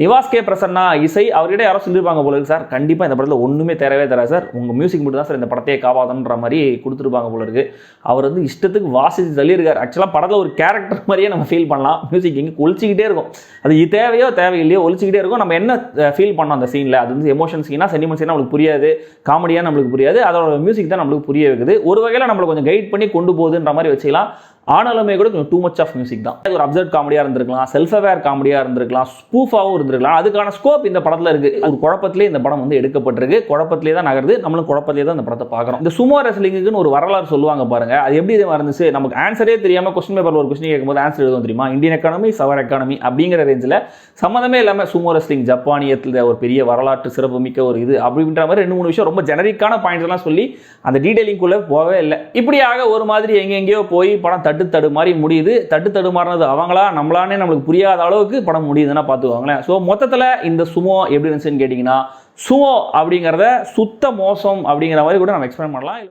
Nivas K Prasanna இசை அவர்கிட்ட யாரோ சொல்லியிருப்பாங்க போல இருக்கு சார், கண்டிப்பாக இந்த படத்தில் ஒன்றுமே தரவே தராது சார், உங்கள் மியூசிக் மட்டும் தான் சார் இந்த படத்தையே காப்பாற்றணுன்ற மாதிரி கொடுத்துருப்பாங்க போல இருக்கு. அவர் வந்து இஷ்டத்துக்கு வாசித்து தள்ளியிருக்கார். ஆக்சுவலாக படத்தில் ஒரு கேரக்டர் மாதிரியே நம்ம ஃபீல் பண்ணலாம். மியூசிக் இங்கே ஒழிச்சிக்கிட்டே இருக்கும், அது தேவையோ தேவையில்லையோ ஒழிச்சிக்கிட்டே இருக்கும். நம்ம என்ன ஃபீல் பண்ணோம் அந்த சீனில், அது வந்து எமோஷன் சீனா சென்டிமெண்ட் சீனா நம்மளுக்கு புரியாது, காமெடியாக நம்மளுக்கு புரியாது, அதோட மியூசிக் தான் நம்மளுக்கு புரிய வைக்குது. ஒரு வகையில் நம்மளை கொஞ்சம் கைட் பண்ணி கொண்டு போகுதுன்ற மாதிரி வச்சுக்கலாம். ஆனாலுமே கூட கொஞ்சம் டூ மச் ஆஃப் மியூசிக் தான். ஒரு அப்சர்ட் காமெடியாக இருந்திருக்கலாம், செல்ஃப் அவேர் காமெடியாக இருந்திருக்கலாம், ஸ்பூஃபாகவும் இருந்திருக்கலாம். அதுக்கான ஸ்கோப் இந்த படத்தில் இருக்குது. அது குழப்பத்திலே இந்த படம் வந்து எடுக்கப்பட்டிருக்கு, குழப்பத்திலே தான் நகருது, நம்மளும் குழப்பத்திலே தான் இந்த படத்தை பார்க்குறோம். இந்த சுமோ ரெஸ்லிங்குன்னு ஒரு வரலாறு சொல்லுவாங்க பாருங்க, அது எப்படி இது இருந்துச்சு, நமக்கு ஆன்சரே தெரியாமல் கொஸ்டின் பேப்பரில் ஒரு கொஸ்டின் கேட்கும்போது ஆன்சர் எழுதும் தெரியுமா, இந்தியன் எக்கானமி சவர் எக்கானமி அப்படிங்கிற ரேஞ்சில் சம்மந்தமே இல்லாமல் சுமோ ரெஸ்லிங் ஜப்பானியத்தில் ஒரு பெரிய வரலாற்று சிறப்புமிக்க ஒரு இது அப்படின்ற மாதிரி 2-3 விஷயம் ரொம்ப ஜெனரிக்கான பாயிண்ட்ஸ் எல்லாம் சொல்லி அந்த டீடைலிங்குள்ளே போகவே இல்லை. இப்படியாக ஒரு மாதிரி எங்கெங்கேயோ போய் படம் தட்டு மாதிரி முடியுது. தட்டு மாறினது அவங்களா நம்மளானே நம்மளுக்கு புரியாத அளவுக்கு படம் முடியுதுன்னா பார்த்துக்கோங்களேன். ஸோ மொத்தத்தில் இந்த சுமோ எப்படி இருந்துச்சுன்னு கேட்டிங்கன்னா, சுமோ அப்படிங்கிறத சுத்த மோசம் அப்படிங்கிற மாதிரி கூட நம்ம எக்ஸ்பிளைன் பண்ணலாம்.